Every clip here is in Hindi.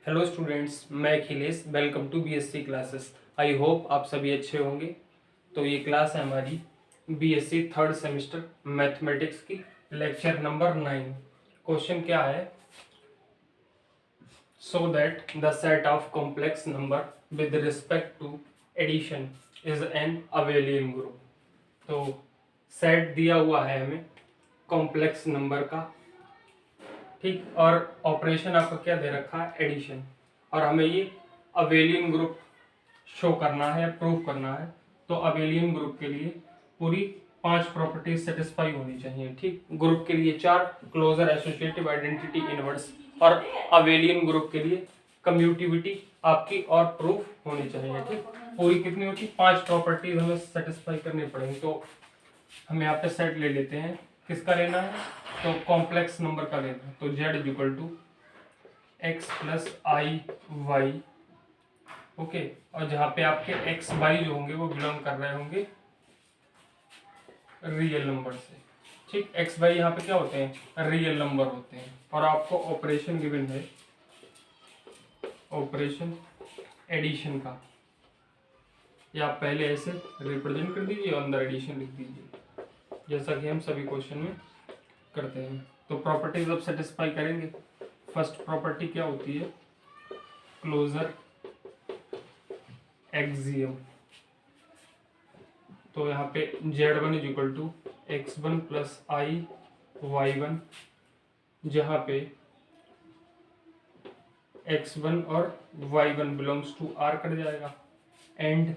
हेलो स्टूडेंट्स, मैं Akhilesh. Welcome to BSc classes. I hope आप सभी अच्छे होंगे। तो ये क्लास है हमारी बीएससी थर्ड सेमेस्टर मैथमेटिक्स की, लेक्चर नंबर 9। क्वेश्चन क्या है? So that the set of complex number with respect to addition is an abelian group. तो सेट दिया हुआ है हमें कॉम्प्लेक्स नंबर का, ठीक, और ऑपरेशन आपका क्या दे रखा है? एडिशन। और हमें ये अबेलियन ग्रुप शो करना है, प्रूव करना है। तो अबेलियन ग्रुप के लिए पूरी 5 प्रॉपर्टीज सेटिस्फाई होनी चाहिए, ठीक। ग्रुप के लिए 4, क्लोजर, एसोसिएटिव, आइडेंटिटी, इनवर्स। और अबेलियन ग्रुप के लिए कम्यूटिविटी आपकी और प्रूफ होनी चाहिए, ठीक। पूरी कितनी होती? 5 प्रॉपर्टीज हमें सेटिस्फाई करनी पड़ेंगी। तो हम यहाँ पे सेट ले लेते हैं। किसका लेना है? तो कॉम्प्लेक्स नंबर का लेना है। तो z equal to x plus i y, okay. और जहाँ पे आपके एक्स वाई जो होंगे वो बिलोंग कर रहे होंगे रियल नंबर से, ठीक। एक्स वाई यहाँ पे क्या होते हैं? रियल नंबर होते हैं। और आपको ऑपरेशन गिवन है, ऑपरेशन एडिशन का। या आप पहले ऐसे रिप्रेजेंट कर दीजिए और अंदर एडिशन लिख दीजिए, जैसा कि हम सभी क्वेश्चन में करते हैं। तो प्रॉपर्टीज अब सेटिस्फाई करेंगे। फर्स्ट प्रॉपर्टी क्या होती है? Closure axiom. तो यहाँ पे z1 is equal to x1 plus i y1, जहाँ पे x1 और y1 belongs to r cut जाएगा। And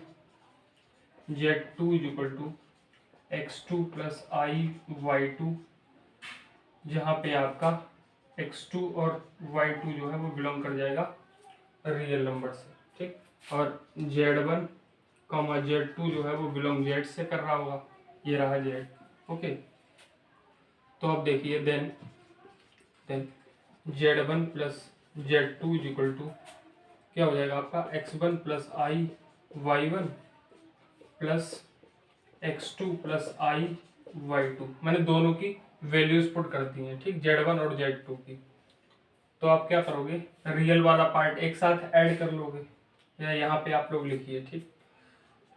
z2 is equal to x2 plus i y2, जहाँ पे आपका x2 और y2 जो है वो बिलोंग कर जाएगा रियल नंबर से, ठीक। और z1 कॉमा z2 जो है वो बिलोंग z से कर रहा होगा, ये रहा z, ओके। तो अब देखिए then z1 plus z2 is equal to क्या हो जाएगा आपका? x1 plus i y1 plus x2 plus i y2। मैंने दोनों की वैल्यूज पुट कर दी हैं, ठीक, z1 और z2 की। तो आप क्या करोगे? रियल वाला पार्ट एक साथ ऐड कर लोगे, या यहाँ पे आप लोग लिखिए, ठीक।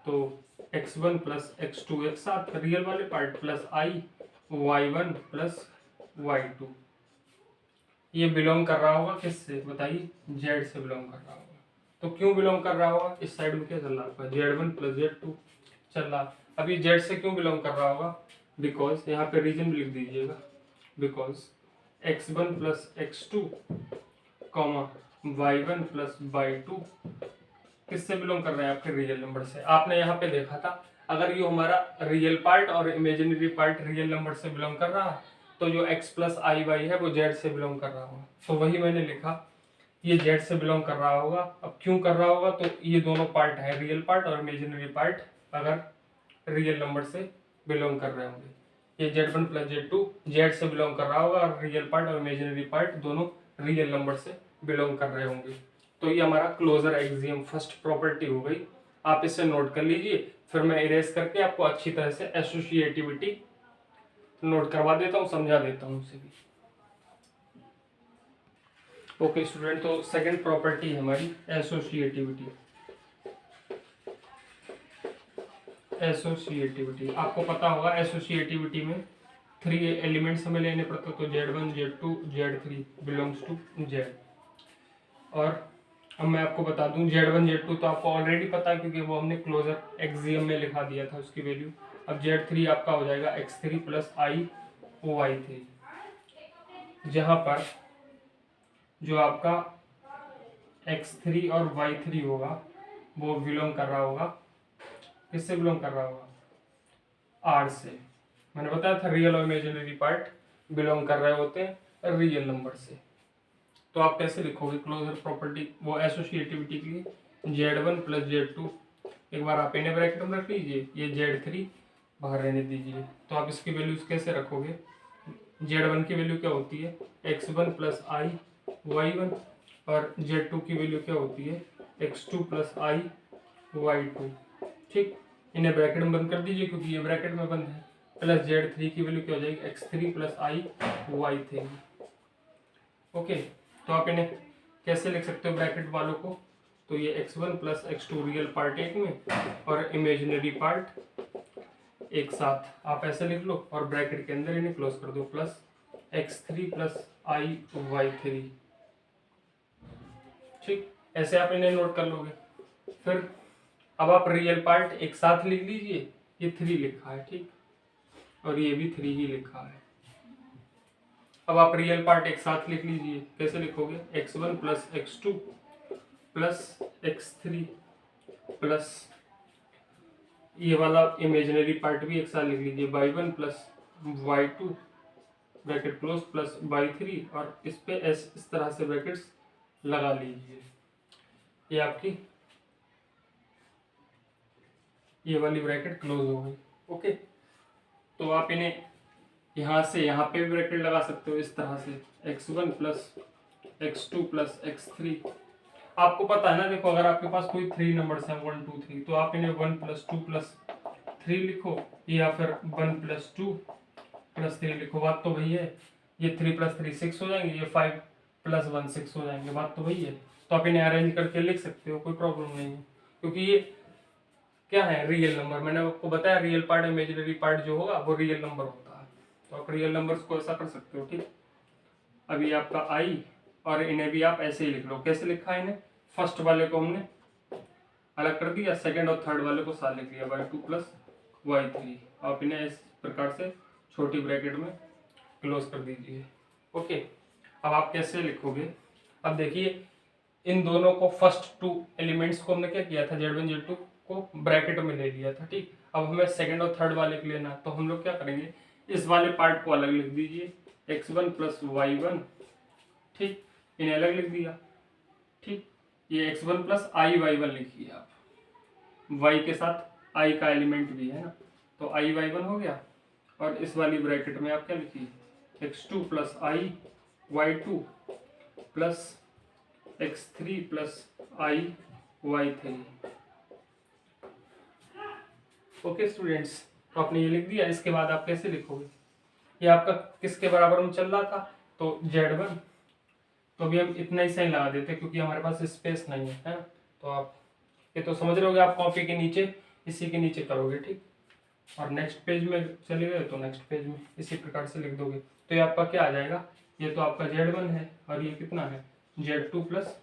तो x1 प्लस x2 एक साथ रियल वाले part plus i y1 plus y2। ये बिलोंग कर रहा होगा किससे? बताइए। z से बिलोंग कर रहा होगा। तो क्यों बिलोंग कर रहा होगा? इस साइड में क्या चल रहा होगा? z1 प्लस z2 चल रहा। अब ये z से क्यों बिलोंग कर रहा होगा? बिकॉज यहाँ पे रीजन भी लिख दीजिएगा। Because x1 plus x2 comma y1 plus y2 किससे बिलोंग कर रहे हैं? आपके रियल नंबर से। आपने यहाँ पे देखा था, अगर ये हमारा रियल पार्ट और इमेजिनरी पार्ट रियल नंबर से बिलोंग कर रहा है, तो जो x प्लस आई वाई है वो z से बिलोंग कर रहा होगा। तो वही मैंने लिखा, ये z से बिलोंग कर रहा होगा। अब क्यों कर रहा होगा? तो ये दोनों पार्ट है, रियल पार्ट और इमेजिनरी पार्ट, अगर रियल नंबर से बिलोंग कर रहे होंगे। ये z1 प्लस z2 z से बिलोंग कर रहा होगा, और रियल पार्ट और इमेजिनरी पार्ट दोनों रियल नंबर से बिलोंग कर रहे होंगे। तो ये हमारा क्लोजर एक्सियम फर्स्ट प्रॉपर्टी हो गई। आप इसे नोट कर लीजिए, फिर मैं इरेज करके आपको अच्छी तरह से एसोसिएटिविटी नोट करवा देता हूँ, समझा देता हूँ उसे भी। ओके स्टूडेंट, तो सेकंड प्रॉपर्टी है हमारी एसोसिएटिविटी। एसोसिएटिविटी आपको पता होगा, एसोसिएटिविटी में 3 एलिमेंट्स हमें लेने पड़ते हैं। तो z1 z2 z3 belongs to z। और अब मैं आपको बता दूं, z1 z2 तो आपको ऑलरेडी पता है, क्योंकि वो हमने क्लोजर एक्सियम में लिखा दिया था उसकी वैल्यू। अब z3 आपका हो जाएगा x3 प्लस आई y3, जहां पर जो आपका x3 और y3 होगा वो बिलोंग कर रहा होगा, किससे बिलोंग कर रहा होगा? r से। मैंने बताया था रियल और इमेजिनरी पार्ट बिलोंग कर रहे होते हैं रियल नंबर से। तो आप कैसे लिखोगे क्लोजर प्रॉपर्टी, वो एसोसिएटिविटी के लिए? z1 प्लस z2, एक बार आप इन्हें ब्रैकेट में रख लीजिए, ये z3 बाहर रहने दीजिए। तो आप इसकी वैल्यूज कैसे रखोगे? z1 की वैल्यू क्या होती है? x1 प्लस आई y1, और z2 की वैल्यू क्या होती है? x2 प्लस आई y2, ठीक। इन्हें ब्रैकेट में बंद कर दीजिए, क्योंकि ये ब्रैकेट में बंद है। प्लस z3 की वैल्यू क्या हो जाएगी? x3 प्लस आई y3, ओके। तो आप इन्हें कैसे लिख सकते हो ब्रैकेट वालों को, तो ये x1 plus x2 real part एक में और इमेजिनरी पार्ट एक साथ आप ऐसे लिख लो और ब्रैकेट के अंदर इन्हें क्लोज कर दो, प्लस x3 प्लस y3। ठीक, ऐसे आप इन्हें नोट कर लोगे। फिर अब आप रियल पार्ट एक साथ लिख लीजिए, ये 3 लिखा है, ठीक, और ये भी 3 ही लिखा है। अब आप रियल पार्ट एक साथ लिख लीजिए, कैसे लिखोगे, x1 plus x2 plus x3 plus ये वाला इमेजिनरी पार्ट भी एक साथ लिख लीजिए, y1 plus y2 bracket close plus y3 और इस पे इस तरह से ब्रैकेट्स लगा लीजिए। ये आपकी ये वाली ब्रैकेट क्लोज हो गई। ओके, तो आप इन्हें यहाँ से यहाँ पे भी ब्रैकेट लगा सकते हो इस तरह से, x1 plus x2 plus x3। आपको पता है ना, देखो अगर आपके पास कोई 3 नंबर्स हैं 1 2 3, तो आप इन्हें 1 प्लस 2 प्लस 3 लिखो या फिर 1 प्लस 2 प्लस 3 लिखो, बात तो वही है। ये 3 प्लस 3 6 हो जाएंगे, ये 5 प्लस 1 6 हो जाएंगे, बात तो वही है। तो आप इन्हें अरेंज करके लिख सकते हो, कोई प्रॉब्लम नहीं है, क्योंकि ये क्या है, रियल नंबर। मैंने आपको बताया रियल पार्ट इमेजिनरी पार्ट जो होगा वो रियल नंबर होता है, तो आप रियल नंबर्स को ऐसा कर सकते हो। ठीक, अभी आपका आई और इन्हें भी आप ऐसे ही लिख लो। कैसे लिखा है इन्हें, फर्स्ट वाले को हमने अलग कर दिया, सेकंड और थर्ड वाले को साथ लिख लिया, y2 प्लस y3। आप इन्हें इस प्रकार से छोटी ब्रैकेट में क्लोज कर दीजिए। ओके, अब आप कैसे लिखोगे, अब देखिए इन दोनों को फर्स्ट 2 एलिमेंट्स को हमने क्या किया था, z1 z2 को ब्रैकेट में ले लिया था। ठीक, अब हमें सेकंड और थर्ड वाले के लेना, तो हम लोग क्या करेंगे, इस वाले पार्ट को अलग लिख दीजिए, x1 प्लस y1। ठीक, इन्हें अलग लिख दिया। ठीक, ये x1 प्लस y1 लिखिए आप, y के साथ i का एलिमेंट भी है ना, तो y1 हो गया। और इस वाली ब्रैकेट में आप क्या लिखिए, x2 plus y2 plus x3 plus y3। Okay students, तो आपने ये लिख दिया। इसके बाद आप कैसे लिखोगे, ये आपका किसके बराबर में चल रहा था, तो z1, तो अभी हम इतना ही सही लगा देते क्योंकि हमारे पास स्पेस नहीं है, तो आप ये तो समझ रहे होगे, आप कॉपी के नीचे इसी के नीचे करोगे। ठीक, और नेक्स्ट पेज में चले गए तो नेक्स्ट पेज में इसी प्रकार से लिख दोगे, तो ये आपका क्या आ जाएगा, ये तो आपका z1 है और ये कितना है, z2 प्लस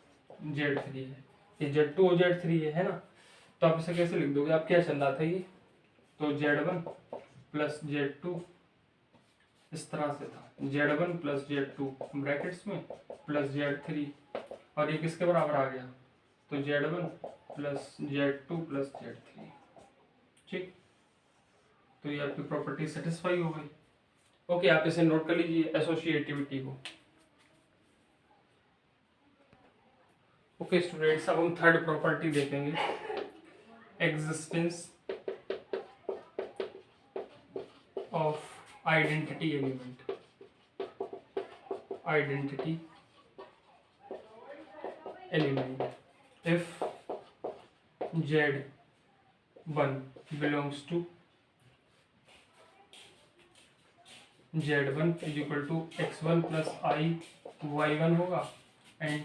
z3 है, ये z2 और z3 है ना। तो आप इसे कैसे लिख दोगे, आप क्या चल रहा था ये, तो z1 प्लस z2 इस तरह से था, z1 प्लस z2 ब्रैकेट्स में प्लस z3, और ये किसके बराबर आ गया, तो z1 plus z2 plus z3। ठीक, तो ये आपकी प्रॉपर्टी सेटिस्फाई हो गई। ओके, आप इसे नोट कर लीजिए एसोसिएटिविटी को। ओके स्टूडेंट्स, अब हम थर्ड प्रॉपर्टी देखेंगे, existence of identity element. Identity element, if z1 belongs to z1 is equal to x1 plus I y1 होगा, and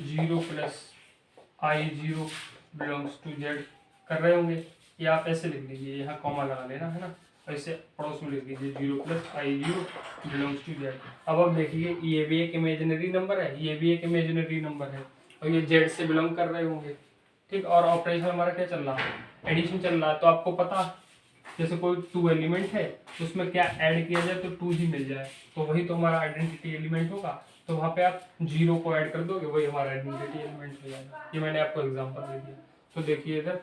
0 plus I0 belongs to z कर रहे होंगे। ये आप ऐसे लिख लीजिए, यहाँ कॉमा लगा लेना है ना, ऐसे पड़ोस में लिख लीजिए 0 plus I0 belongs to z। अब देखिए ये भी एक इमेजिनरी नंबर है, ये भी एक इमेजिनरी नंबर है, और ये z से बिलोंग कर रहे होंगे। ठीक, और ऑपरेशन हमारा क्या चल रहा है, एडिशन चल रहा है। तो आपको पता, जैसे कोई 2 एलिमेंट है उसमें क्या ऐड किया जाए तो 2 ही मिल जाए, तो वही तो हमारा आइडेंटिटी एलिमेंट होगा। तो वहाँ पे आप 0 को ऐड कर दोगे, वही हमारा आइडेंटिटी एलिमेंट हो जाएगा। ये मैंने आपको एग्जांपल दे दिया। तो देखिए इधर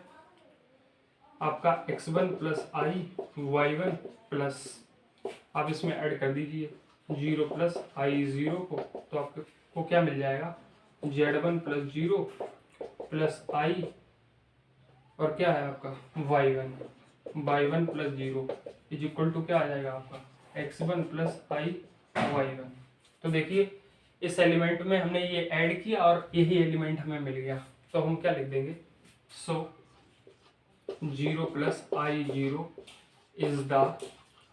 आपका x1 प्लस y1 प्लस, आप इसमें ऐड कर दीजिए 0 प्लस I0 को, तो आपको क्या मिल जाएगा, z1 प्लस 0 प्लस I, और क्या है आपका y1 plus 0 is equal to क्या आ जाएगा आपका x1 प्लस y1। तो देखिए इस एलिमेंट में हमने ये ऐड किया और यही एलिमेंट हमें मिल गया, तो हम क्या लिख देंगे, सो 0 plus I0 is the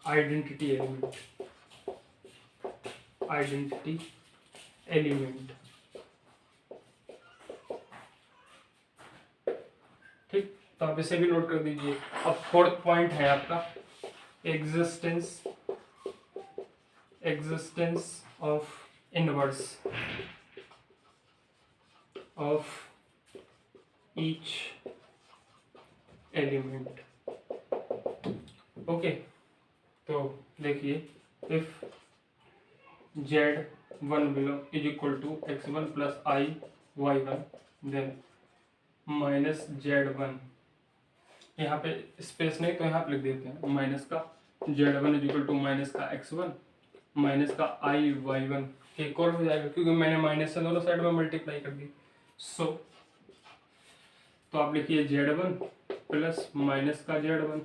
identity element. Identity element तो आप इसे भी नोट कर दीजिए। अब फोर्थ पॉइंट है आपका existence of inverse of each element. Okay, तो देखिए if z1 belong is equal to x1 plus i y1 then minus z1, यहाँ पे स्पेस नहीं तो यहाँ पे लिख देते हैं माइनस का z1 is equal to minus का x1 माइनस का आई y1, एक और हो जाएगा क्योंकि मैंने माइनस से दोनों साइड में मल्टीप्लाई कर दी। सो तो आप लिखिए z1 प्लस माइनस का z1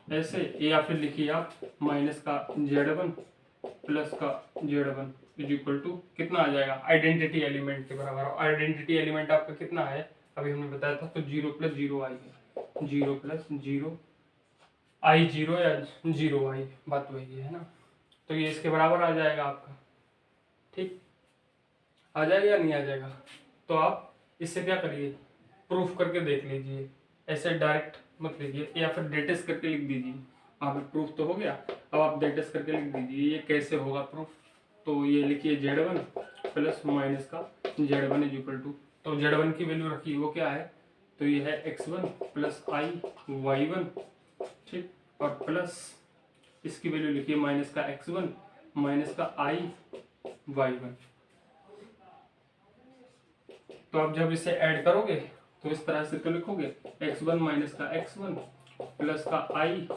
ऐसे, या फिर लिखिए आप माइनस का z1 प्लस का z1 इज इक्वल टू कितना आ जाएगा आइडेंटिटी एलिमेंट के बराबर। आइडेंटिटी एलिमेंट आपका कितना है अभी हमने बताया था, तो 0 प्लस 0 आई है, 0 प्लस 0 आई 0 या 0 आई, बात वही है ना। तो ये इसके बराबर आ जाएगा आपका, ठीक आ जाएगा या नहीं आ जाएगा। तो आप इससे क्या करिए प्रूफ करके देख लीजिए, ऐसे डायरेक्ट मत लिखिए या फिर डेटेस करके लिख दीजिए। आप प्रूफ तो हो गया, अब आप डेटेस करके लिख दीजिए ये कैसे होगा प्रूफ। तो ये लिखिए z1 प्लस माइनस का z1 इज इक्वल टू, तो z1 की वैल्यू रखिए वो क्या है, तो ये है x1 प्लस आई y1, ठीक, और प्लस इसकी वैल्यू लिखिए माइनस का x1 माइनस का आई y1। तो आप जब इसे ऐड करोगे तो इस तरह से तो लिखोगे x1 माइनस का x1 प्लस का आई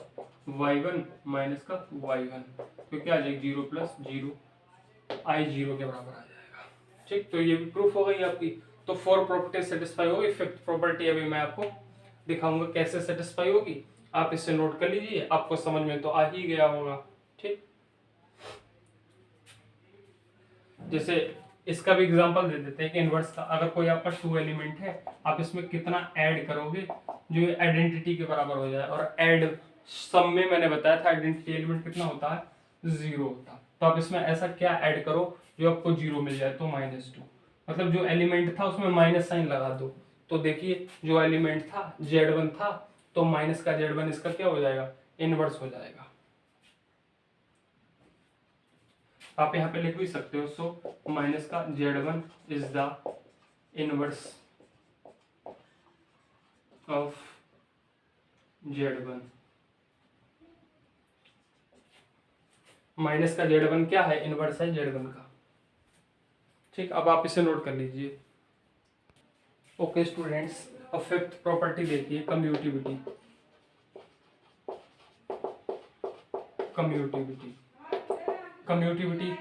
y1 माइनस का y1, तो क्या आ जाएगा 0 प्लस 0 आई 0 के बराबर आ जाएगा, ठीक। तो ये भी प्रूफ हो गई आपकी। तो 4 प्रॉपर्टी सेटिस्फाई होगी। 5th प्रॉपर्टी अभी मैं आपको दिखाऊंगा कैसे सेटिस्फाई होगी, आप इसे नोट कर लीजिए, आपको समझ में तो आ ही गया होगा, ठीक। जैसे इसका भी एग्जांपल दे देते हैं कि इनवर्स का, अगर कोई आपका 2 एलिमेंट है आप इसमें कितना ऐड करोगे जो ये आइडेंटिटी के बराबर हो जाए, और ऐड सम में मैंने बताया था आइडेंटिटी एलिमेंट कितना होता है 0 होता है। तो आप इसमें ऐसा क्या ऐड करो जो आपको 0 मिल जाए, तो -2, मतलब जो एलिमेंट था उसमें माइनस साइन लगा दो। तो देखिए जो एलिमेंट था z1 था, तो माइनस का z1 इसका क्या हो जाएगा इनवर्स हो जाएगा। आप यहाँ पे लिख भी सकते हो, सो माइनस का z1 is the inverse of z1। Minus का z1 क्या है इनवर्स है z1 का, ठीक। अब आप इसे नोट कर लीजिए। ओके स्टूडेंट्स, अब 5th प्रॉपर्टी देखिए कम्यूटिविटी। कम्यूटिविटी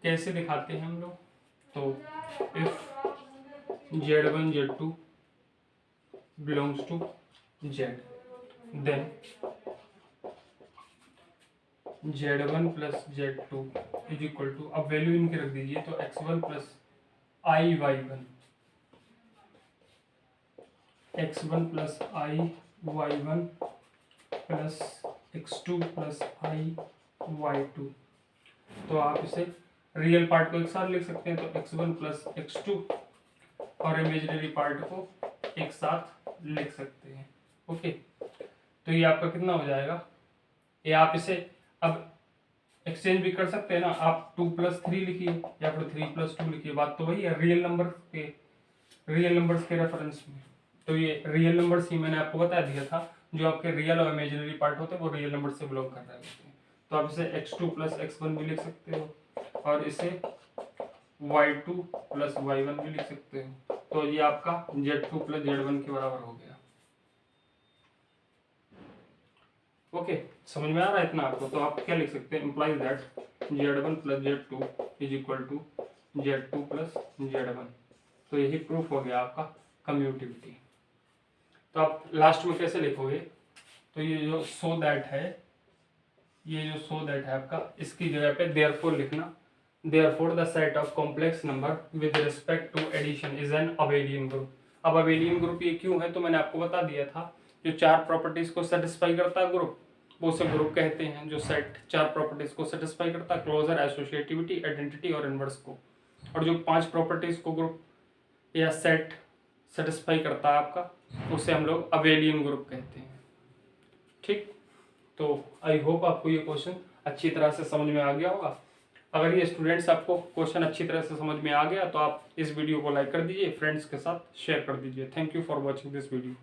कैसे दिखाते हैं हम लोग, तो if z1 z2 belongs to z, then z1 plus z2 is equal to, अब वैल्यू इनकी रख दीजिए, तो x1 plus i y1, x1 plus i y1 plus x2 plus i y2। तो आप इसे रियल पार्ट को एक साथ लिख सकते हैं, तो x1 प्लस x2 और इमेजिनरी पार्ट को एक साथ लिख सकते हैं। ओके, तो ये आपका कितना हो जाएगा, ये आप इसे अब एक्सचेंज भी कर सकते हैं ना, आप 2 प्लस 3 लिखिए या फिर 3 प्लस 2 लिखिए, बात तो वही है रियल नंबर्स के रेफरेंस में। तो ये रियल नंबर्स ही मैंने आपको बता दिया था, जो आपके रियल और इमेजिनरी पार्ट होते हैं वो रियल नंबर से बिलोंग कर रहे होते हैं। तो आप इसे x2 प्लस x1 भी लिख सकते हो और इसे y2 प्लस y1 भी लिख सकते हो। तो ये आपका z2 प्लस z1 के बराबर हो गया। ओके, समझ में आ रहा है इतना आपको। तो आप क्या लिख सकते हैं, implies that z1 plus z2 is equal to z2 plus z1। तो यही प्रूफ हो गया आपका कम्यूटिविटी। तो आप लास्ट में कैसे लिखोगे, तो ये जो सो दैट है, ये जो सो दैट है आपका, इसकी जगह पे देयरफॉर लिखना। Therefore the set of complex number with respect to addition is an abelian group. अब अबेलियन ग्रुप ये क्यों है, तो मैंने आपको बता दिया था, जो 4 प्रॉपर्टीज को सेटिस्फाई करता है ग्रुप, वो उसे ग्रुप कहते हैं। जो सेट 4 प्रॉपर्टीज को सेटिस्फाई करता है, क्लोजर, एसोसिएटिविटी, आइडेंटिटी और इनवर्स को। और जो 5 प्रॉपर्टीज को ग्रुप या सेट सेटिस्फाई करता है आपका, उसे हम लोग अबेलियन ग्रुप कहते हैं। ठीक, तो आई होप आपको ये क्वेश्चन अच्छी तरह से समझ में आ गया होगा। अगर ये स्टूडेंट्स आपको क्वेश्चन अच्छी तरह से समझ में आ गया तो आप इस वीडियो को लाइक कर दीजिए, फ्रेंड्स के साथ शेयर कर दीजिए। Thank you for watching this video.